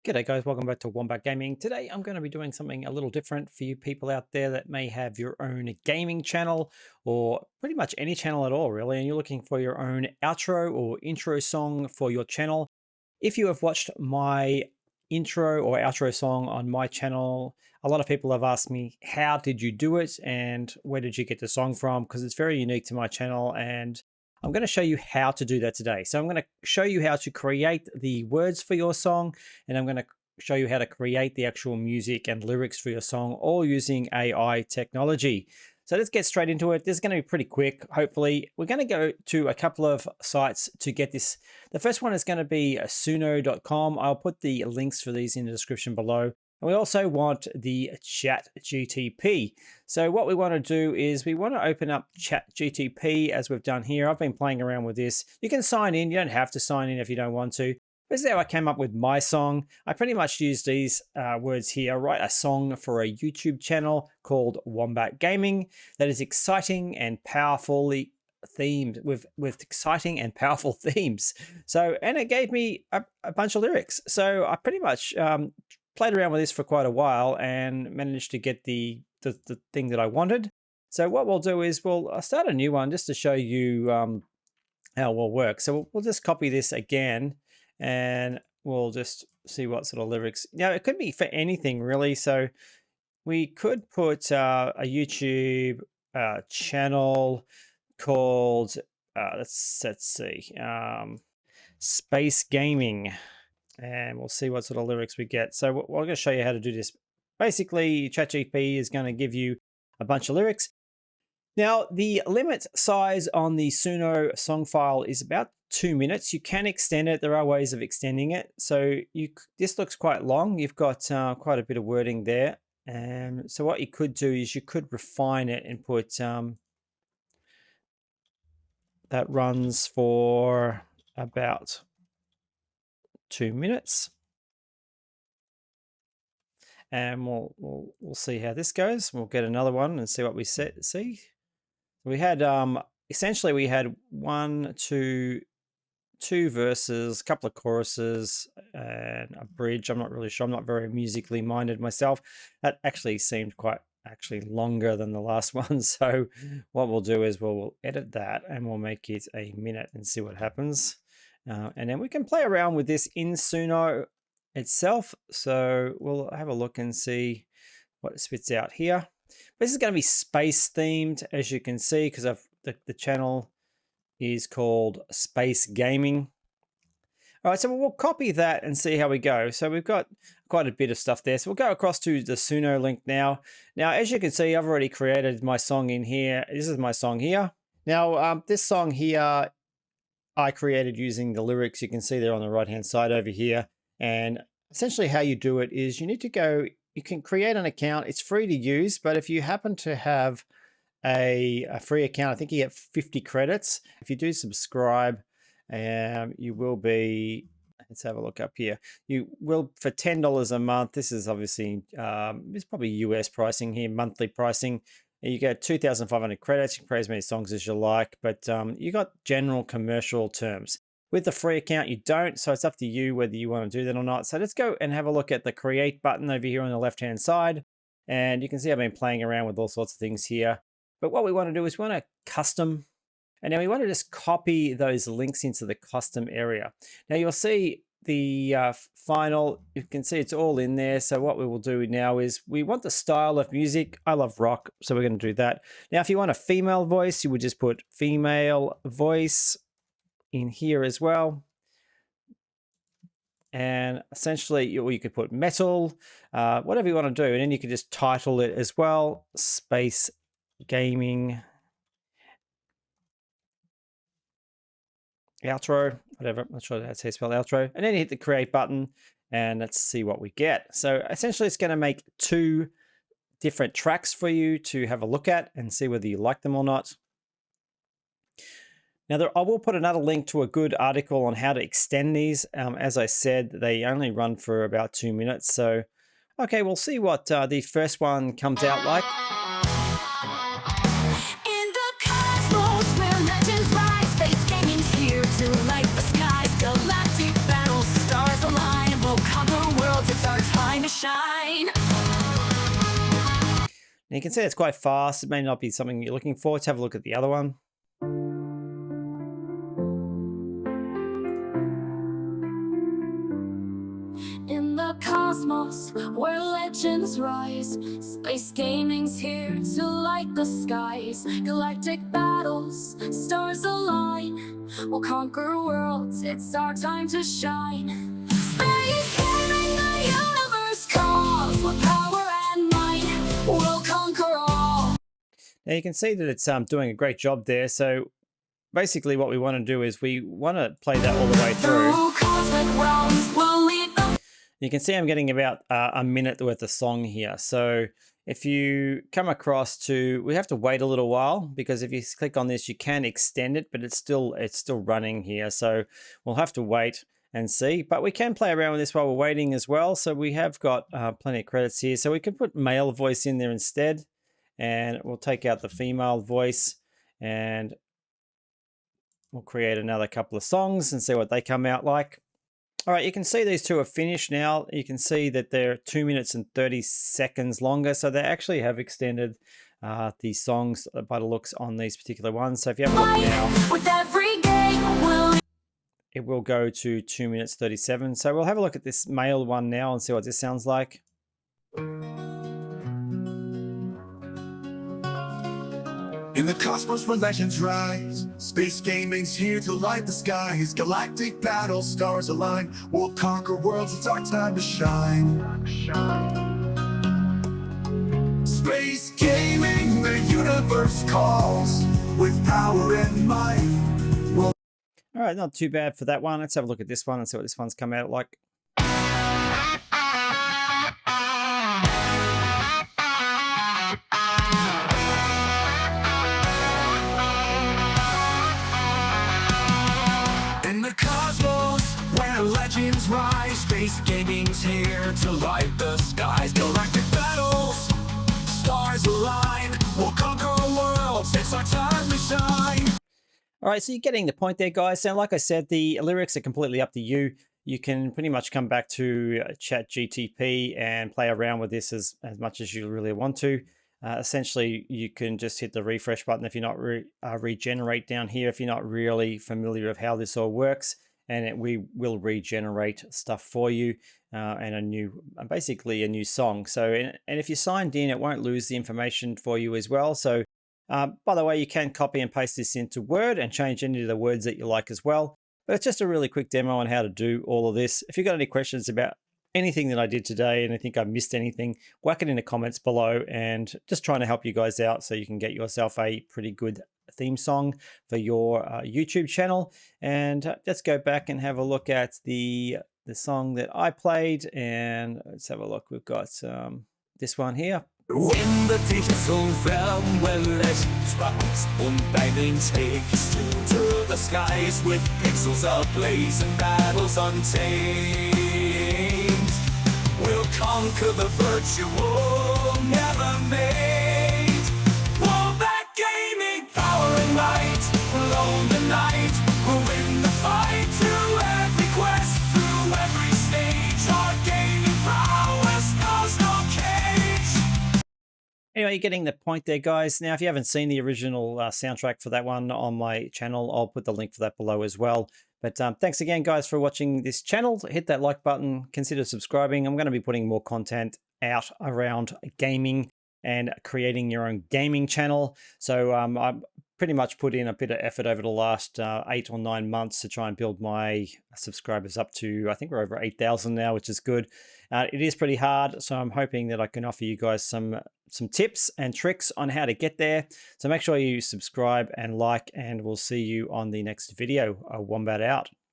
G'day guys, welcome back to Wombat Gaming. Today I'm going to be doing something a little different for you people out there that may have your own gaming channel or pretty much any channel at all really, and you're looking for your own outro or intro song for your channel. If you have watched my intro or outro song on my channel, a lot of people have asked me, how did you do it and where did you get the song from? Because it's very unique to my channel, and I'm going to show you how to do that today. So I'm going to show you how to create the words for your song, and I'm going to show you how to create the actual music and lyrics for your song, all using AI technology. So let's get straight into it. This is going to be pretty quick, hopefully. We're going to go to a couple of sites to get this. The first one is going to be suno.com. I'll put the links for these in the description below. And we also want the ChatGTP. So what we want to do is we want to open up ChatGTP as we've done here. I've been playing around with this. You can sign in. You don't have to sign in if you don't want to. This is how I came up with my song. I pretty much used these words here. Write a song for a YouTube channel called Wombat Gaming that is exciting and powerfully themed with exciting and powerful themes. So, and it gave me a bunch of lyrics. So I pretty much played around with this for quite a while and managed to get the thing that I wanted. So what we'll do is I'll start a new one just to show you how it will work. So we'll just copy this again, and we'll just see what sort of lyrics. Now, it could be for anything really. So we could put a YouTube channel called, let's see, Space Gaming, and we'll see what sort of lyrics we get. So we're going to show you how to do this. Basically, ChatGPT is going to give you a bunch of lyrics. Now, the limit size on the Suno song file is about 2 minutes. You can extend it. There are ways of extending it. So this looks quite long. You've got quite a bit of wording there. So what you could do is you could refine it and put that runs for about 2 minutes. And we'll see how this goes. We'll get another one and see what we see. We had essentially we had two verses, a couple of choruses, and a bridge. I'm not really sure. I'm not very musically minded myself. That actually seemed quite longer than the last one. So what we'll do is we'll edit that and we'll make it a minute and see what happens. And then we can play around with this in Suno itself. So we'll have a look and see what it spits out here. This is going to be space themed, as you can see, because the channel is called Space Gaming. All right, so we'll copy that and see how we go. So we've got quite a bit of stuff there. So we'll go across to the Suno link now. Now, as you can see, I've already created my song in here. This is my song here. Now, this song here, I created using the lyrics. You can see they're on the right-hand side over here. And essentially how you do it is you need to go, you can create an account. It's free to use, but if you happen to have a free account, I think you get 50 credits. If you do subscribe, you will be, let's have a look up here. You will, for $10 a month, this is obviously, it's probably US pricing here, monthly pricing. You get 2,500 credits. You can play as many songs as you like, but you got general commercial terms. With the free account, you don't, so it's up to you whether you want to do that or not. So let's go and have a look at the create button over here on the left-hand side. And you can see I've been playing around with all sorts of things here. But what we want to do is we want to custom, and now we want to just copy those links into the custom area. Now you'll see the final, you can see it's all in there. So what we will do now is we want the style of music. I love rock, so we're going to do that. Now, if you want a female voice, you would just put female voice in here as well. And essentially you could put metal, whatever you want to do. And then you can just title it as well, Space Gaming outro, whatever. I'm not sure that's how you spell outro. And then you hit the create button and let's see what we get. So essentially it's going to make 2 different tracks for you to have a look at and see whether you like them or not. Now, I will put another link to a good article on how to extend these. As I said, they only run for about 2 minutes. So, okay, we'll see what the first one comes out like. In the cosmos where legends rise, space gaming's here to light the skies. Galactic battles, stars align, we'll conquer worlds. to shine. Now you can see it's quite fast. It may not be something you're looking for. Let's have a look at the other one. In the cosmos where legends rise, space gaming's here to light the skies. Galactic battles, stars align. We'll conquer worlds, it's our time to shine. Space gaming, the universe calls. With power and might, we'll conquer all. Now you can see that it's doing a great job there. So basically what we want to do is we want to play that all the way through. Through cosmic realms, we'll lead the You can see I'm getting about a minute worth of song here. So if you come across to, we have to wait a little while, because if you click on this, you can extend it, but it's still running here. So we'll have to wait and see, but we can play around with this while we're waiting as well. So we have got plenty of credits here. So we could put male voice in there instead, and we'll take out the female voice, and we'll create another couple of songs and see what they come out like. All right, you can see these two are finished now. You can see that they're 2 minutes and 30 seconds longer. So they actually have extended the songs by the looks on these particular ones. So if you have a look now, with every game, we'll it will go to 2 minutes 37. So we'll have a look at this male one now and see what this sounds like. In the cosmos where legends rise, space gaming's here to light the skies. Galactic battles, stars align. We'll conquer worlds, it's our time to shine. Space gaming, the universe calls. With power and might, we'll All right, not too bad for that one. Let's have a look at this one and see what this one's come out like. In the cosmos where legends rise, space gaming's here to light the skies. Galactic battles, stars align. We'll conquer worlds, it's our time to shine. All right, so you're getting the point there, guys. So like I said, the lyrics are completely up to you. You can pretty much come back to ChatGTP and play around with this as much as you really want to. Essentially, you can just hit the refresh button if you're not regenerate down here, if you're not really familiar with how this all works, and we will regenerate stuff for you and a new, basically a new song. So, and if you're signed in, it won't lose the information for you as well. So, by the way, you can copy and paste this into Word and change any of the words that you like as well. But it's just a really quick demo on how to do all of this. If you've got any questions about anything that I did today and I think I missed anything, whack it in the comments below, and just trying to help you guys out so you can get yourself a pretty good theme song for your YouTube channel. And let's go back and have a look at the song that I played, and let's have a look. We've got this one here. In the digital realm where legends rise und diamond takes to the skies with pixels ablaze and battles untamed. We'll conquer the virtual, never made. Wombat gaming, power and might. We'll own the night, we'll win the fight. Through every quest, through every stage, our gaming prowess knows no cage. Anyway, you're getting the point there, guys. Now, if you haven't seen the original soundtrack for that one on my channel, I'll put the link for that below as well. But thanks again, guys, for watching this channel. Hit that like button, consider subscribing. I'm going to be putting more content out around gaming and creating your own gaming channel. So I've pretty much put in a bit of effort over the last 8 or 9 months to try and build my subscribers up to, I think we're over 8,000 now, which is good. It is pretty hard, so I'm hoping that I can offer you guys some tips and tricks on how to get there. So make sure you subscribe and like, and we'll see you on the next video. Wombat out.